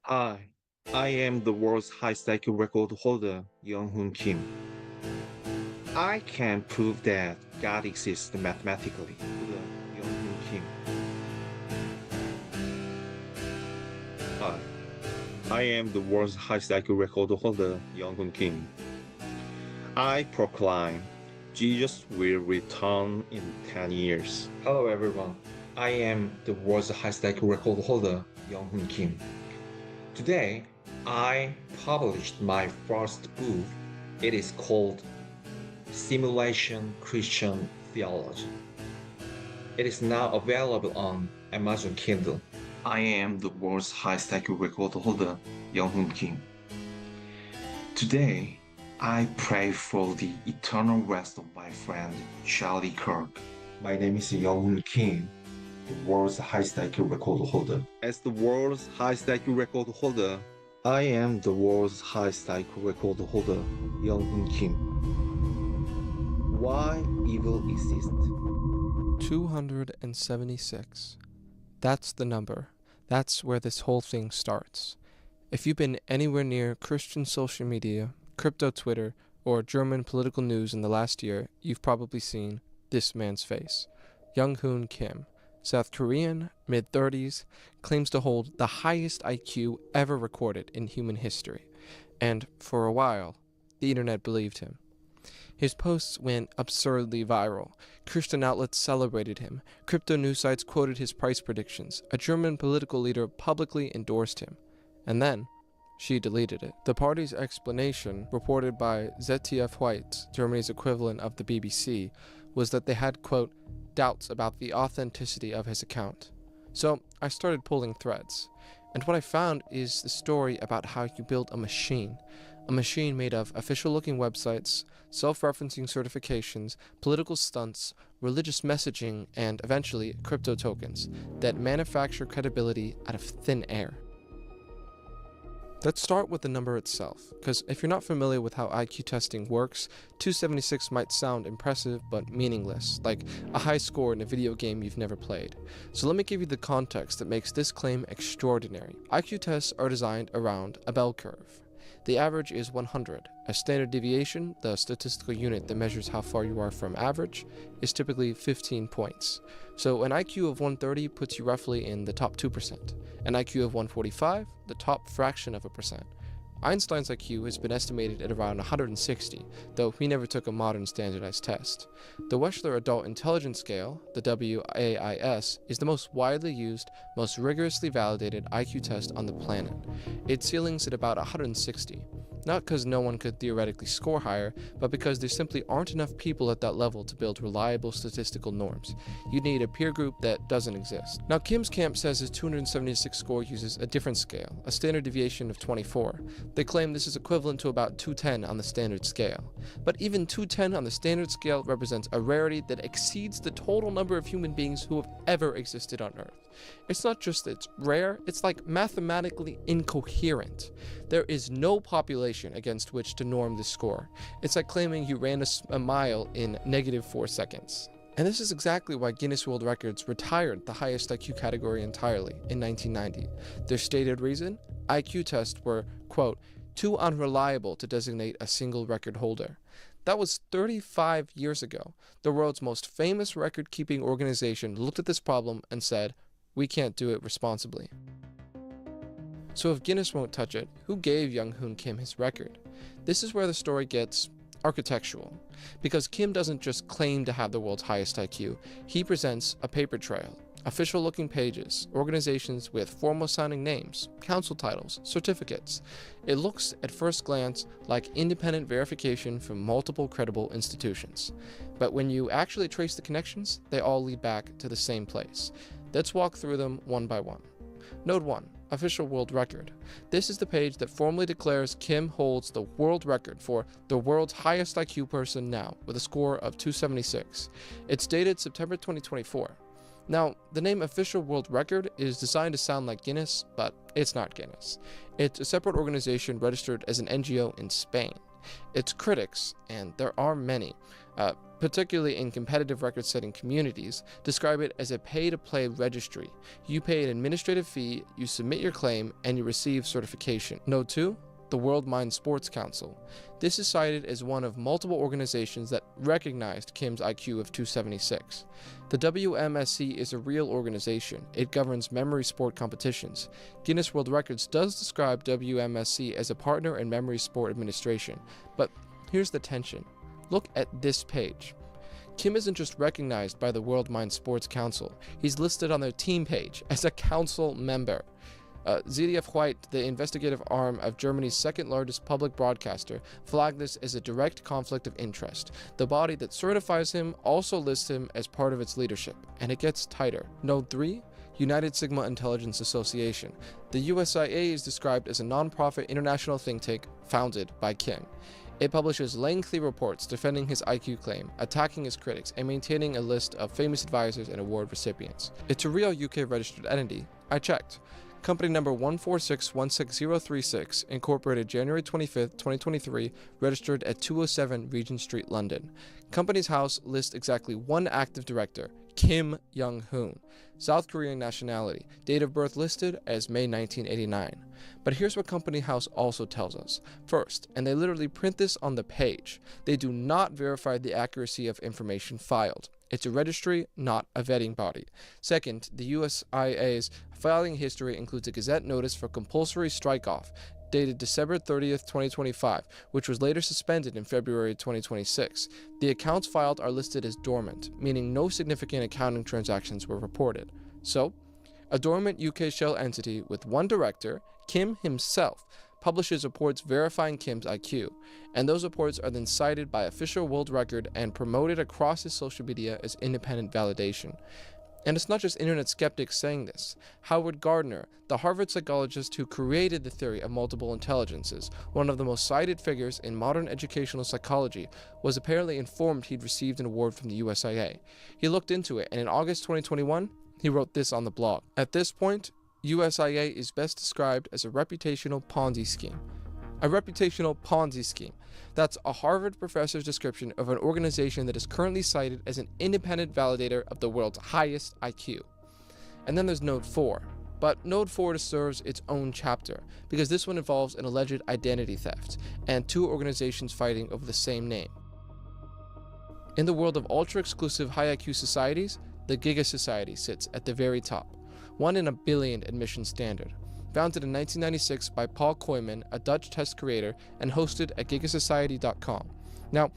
Hi, I am the world's highest IQ record holder, Young-Hoon Kim. I can prove that God exists mathematically. Young-Hoon Kim. Hi, I am the world's highest IQ record holder, Young-Hoon Kim. I proclaim Jesus will return in 10 years. Hello everyone, I am the world's highest IQ record holder, Young-Hoon Kim. Today, I published my first book. It is called Simulation Christian Theology. It is now available on Amazon Kindle. I am the world's highest IQ record holder, Young-Hoon Kim. Today, I pray for the eternal rest of my friend Charlie Kirk. My name is Young-Hoon Kim, the world's highest IQ record holder. As the world's highest IQ record holder, I am the world's highest IQ record holder, Young-Hoon Kim. Why evil exists? 276. That's the number. That's where this whole thing starts. If you've been anywhere near Christian social media, crypto Twitter, or German political news in the last year, you've probably seen this man's face. Young-Hoon Kim, South Korean, mid-30s, claims to hold the highest IQ ever recorded in human history. And for a while, the internet believed him. His posts went absurdly viral. Christian outlets celebrated him. Crypto news sites quoted his price predictions. A German political leader publicly endorsed him. And then, she deleted it. The party's explanation, reported by ZDF White, Germany's equivalent of the BBC, was that they had, quote, doubts about the authenticity of his account. So I started pulling threads. And what I found is the story about how you build a machine made of official-looking websites, self-referencing certifications, political stunts, religious messaging, and eventually crypto tokens that manufacture credibility out of thin air. Let's start with the number itself, because if you're not familiar with how IQ testing works, 276 might sound impressive but meaningless, like a high score in a video game you've never played. So let me give you the context that makes this claim extraordinary. IQ tests are designed around a bell curve. The average is 100. A standard deviation, the statistical unit that measures how far you are from average, is typically 15 points. So an IQ of 130 puts you roughly in the top 2%. An IQ of 145, the top fraction of a percent. Einstein's IQ has been estimated at around 160, though he never took a modern standardized test. The Wechsler Adult Intelligence Scale, the WAIS, is the most widely used, most rigorously validated IQ test on the planet. Its ceiling's at about 160. Not because no one could theoretically score higher, but because there simply aren't enough people at that level to build reliable statistical norms. You need a peer group that doesn't exist. Now, Kim's camp says his 276 score uses a different scale, a standard deviation of 24. They claim this is equivalent to about 210 on the standard scale. But even 210 on the standard scale represents a rarity that exceeds the total number of human beings who have ever existed on Earth. It's not just that it's rare, it's like mathematically incoherent. There is no population against which to norm this score. It's like claiming you ran a mile in -4 seconds. And this is exactly why Guinness World Records retired the highest IQ category entirely in 1990. Their stated reason? IQ tests were, quote, too unreliable to designate a single record holder. That was 35 years ago. The world's most famous record-keeping organization looked at this problem and said, we can't do it responsibly. So if Guinness won't touch it, who gave Young-Hoon Kim his record? This is where the story gets architectural. Because Kim doesn't just claim to have the world's highest IQ, he presents a paper trail. Official-looking pages, organizations with formal-sounding names, council titles, certificates. It looks, at first glance, like independent verification from multiple credible institutions. But when you actually trace the connections, they all lead back to the same place. Let's walk through them one by one. Node 1. Official World Record. This is the page that formally declares Kim holds the world record for the world's highest IQ person now, with a score of 276. It's dated September 2024. Now, the name Official World Record is designed to sound like Guinness, but it's not Guinness. It's a separate organization registered as an NGO in Spain. Its critics, and there are many, particularly in competitive record-setting communities, describe it as a pay-to-play registry. You pay an administrative fee, you submit your claim, and you receive certification. Note 2. The World Mind Sports Council. This is cited as one of multiple organizations that recognized Kim's IQ of 276. The WMSC is a real organization. It governs memory sport competitions. Guinness World Records does describe WMSC as a partner in memory sport administration. But here's the tension. Look at this page. Kim isn't just recognized by the World Mind Sports Council. He's listed on their team page as a council member. ZDF White, the investigative arm of Germany's second largest public broadcaster, flagged this as a direct conflict of interest. The body that certifies him also lists him as part of its leadership, and it gets tighter. Note 3. United Sigma Intelligence Association. The USIA is described as a non-profit international think tank founded by Kim. It publishes lengthy reports defending his IQ claim, attacking his critics, and maintaining a list of famous advisors and award recipients. It's a real UK registered entity. I checked. Company number 146-16036, incorporated January 25, 2023, registered at 207 Regent Street, London. Company's house lists exactly one active director, Kim Young-hoon, South Korean nationality, date of birth listed as May 1989. But here's what Company House also tells us. First, and they literally print this on the page, they do not verify the accuracy of information filed. It's a registry, not a vetting body. Second, the USIA's filing history includes a Gazette notice for compulsory strike-off, dated December 30th, 2025, which was later suspended in February 2026. The accounts filed are listed as dormant, meaning no significant accounting transactions were reported. So, a dormant UK shell entity with one director, Kim himself, publishes reports verifying Kim's IQ, and those reports are then cited by official world record and promoted across his social media as independent validation. And it's not just internet skeptics saying this. Howard Gardner, the Harvard psychologist who created the theory of multiple intelligences, one of the most cited figures in modern educational psychology, was apparently informed he'd received an award from the USIA. He looked into it, and in August 2021, he wrote this on the blog. At this point, USIA is best described as a reputational Ponzi scheme. A reputational Ponzi scheme. That's a Harvard professor's description of an organization that is currently cited as an independent validator of the world's highest IQ. And then there's Note 4. But Note 4 serves its own chapter, because this one involves an alleged identity theft, and two organizations fighting over the same name. In the world of ultra-exclusive high IQ societies, the Giga Society sits at the very top. 1 in a billion admission standard. Founded in 1996 by Paul Koyman, a Dutch test creator, and hosted at gigasociety.com. Now,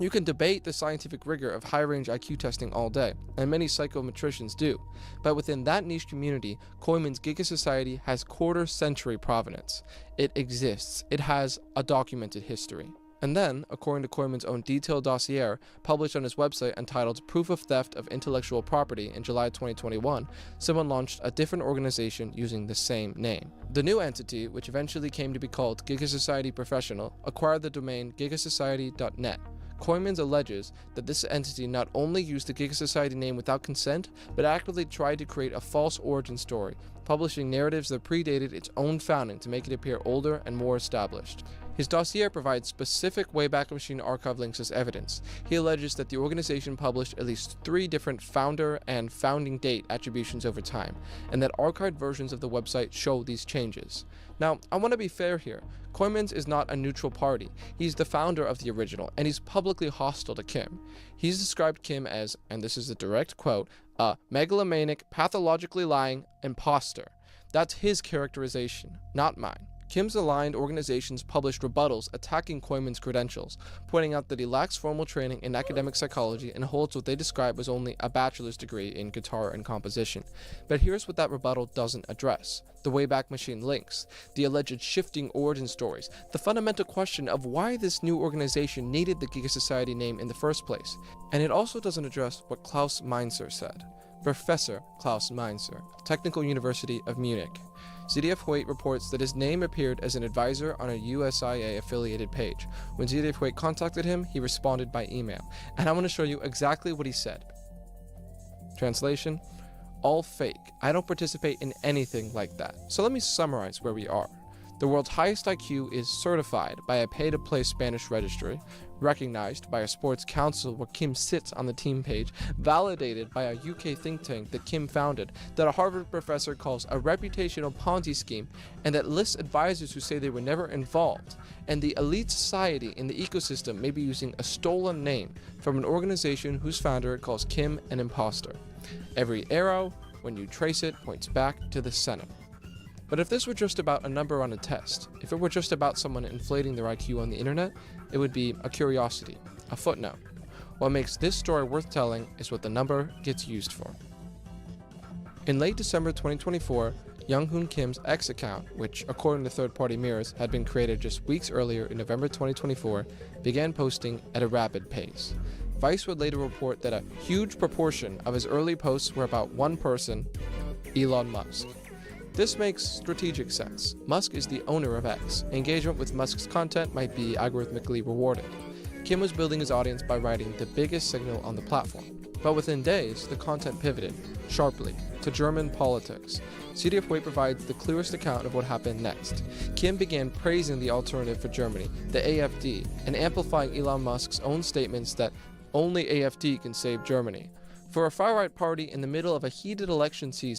you can debate the scientific rigor of high-range IQ testing all day, and many psychometricians do, but within that niche community, Koyman's Giga Society has quarter-century provenance. It exists. It has a documented history. And then, according to Koyman's own detailed dossier, published on his website entitled Proof of Theft of Intellectual Property in July 2021, someone launched a different organization using the same name. The new entity, which eventually came to be called Giga Society Professional, acquired the domain gigasociety.net. Koyman alleges that this entity not only used the Giga Society name without consent, but actively tried to create a false origin story, publishing narratives that predated its own founding to make it appear older and more established. His dossier provides specific Wayback Machine archive links as evidence. He alleges that the organization published at least 3 different founder and founding date attributions over time, and that archived versions of the website show these changes. Now, I want to be fair here. Koyman's is not a neutral party. He's the founder of the original, and he's publicly hostile to Kim. He's described Kim as, and this is a direct quote, a megalomaniac, pathologically lying imposter. That's his characterization, not mine. Kim's aligned organizations published rebuttals attacking Koyman's credentials, pointing out that he lacks formal training in academic psychology and holds what they describe as only a bachelor's degree in guitar and composition. But here's what that rebuttal doesn't address: the Wayback Machine links, the alleged shifting origin stories, the fundamental question of why this new organization needed the Giga Society name in the first place. And it also doesn't address what Klaus Meinzer said. Professor Klaus Meinzer, Technical University of Munich. ZDF Hoyt reports that his name appeared as an advisor on a USIA-affiliated page. When ZDF Hoyt contacted him, he responded by email. And I want to show you exactly what he said. Translation: all fake. I don't participate in anything like that. So let me summarize where we are. The world's highest IQ is certified by a pay-to-play Spanish registry, recognized by a sports council where Kim sits on the team page, validated by a UK think tank that Kim founded, that a Harvard professor calls a reputational Ponzi scheme, and that lists advisors who say they were never involved, and the elite society in the ecosystem may be using a stolen name from an organization whose founder calls Kim an imposter. Every arrow, when you trace it, points back to the center. But if this were just about a number on a test, if it were just about someone inflating their IQ on the internet, it would be a curiosity, a footnote. What makes this story worth telling is what the number gets used for. In late December 2024, Young-hoon Kim's X account, which according to third-party mirrors had been created just weeks earlier in November 2024, began posting at a rapid pace. Vice would later report that a huge proportion of his early posts were about one person, Elon Musk. This makes strategic sense. Musk is the owner of X. Engagement with Musk's content might be algorithmically rewarded. Kim was building his audience by writing the biggest signal on the platform. But within days, the content pivoted, sharply, to German politics. CDF Way provides the clearest account of what happened next. Kim began praising the alternative for Germany, the AfD, and amplifying Elon Musk's own statements that only AfD can save Germany. For a far-right party in the middle of a heated election season,